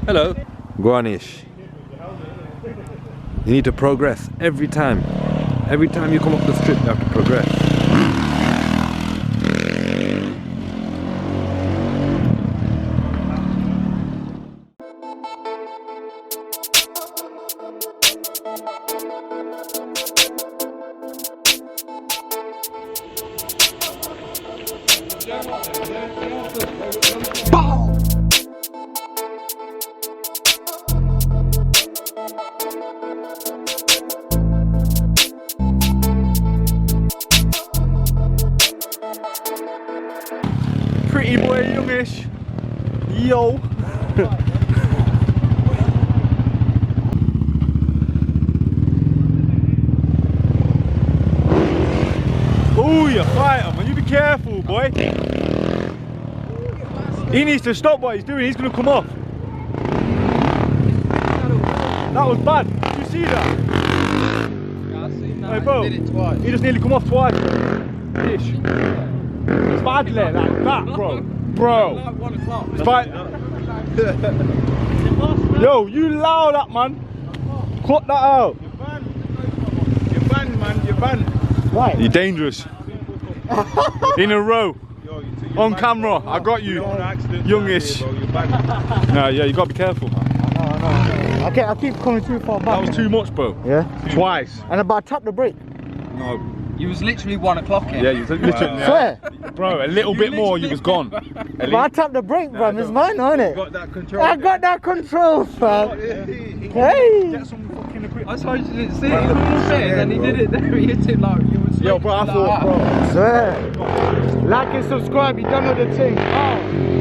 Hello. Go on, Ish. You need to progress every time. Every time you come up the strip, you have to progress. Pretty boy, youngish. Yo. Oh, you fighter, man. You be careful, boy. He needs to stop what he's doing. He's going to come off. That was bad. Did you see that? Yeah, I seen that. Hey, bro. He did it twice. He just nearly come off twice. Ish. It's bad like that, bro. Bro. Like 1 o'clock. It's fine. Yo, you allow that, man. Cut that out. You're banned, man. You're banned. Right. You're dangerous. In a row. On camera. I got you. Youngish. No, yeah, you gotta be careful. I keep coming too far back. That was too much, bro. Yeah? Twice. And about to tap the brake. No. You was literally 1 o'clock in. Yeah, you literally. Swear? Bro, a little bit more, you was gone. But I tapped the brake, fam. It's mine, isn't it? Got that control. I got that control, fam. Hey! Get some fucking the quick. I suppose you didn't see it. He was all there, and he did it there. He hit it like you would. Yo, bro, I thought, bro. Swear. Like and subscribe, you done with the thing. Oh.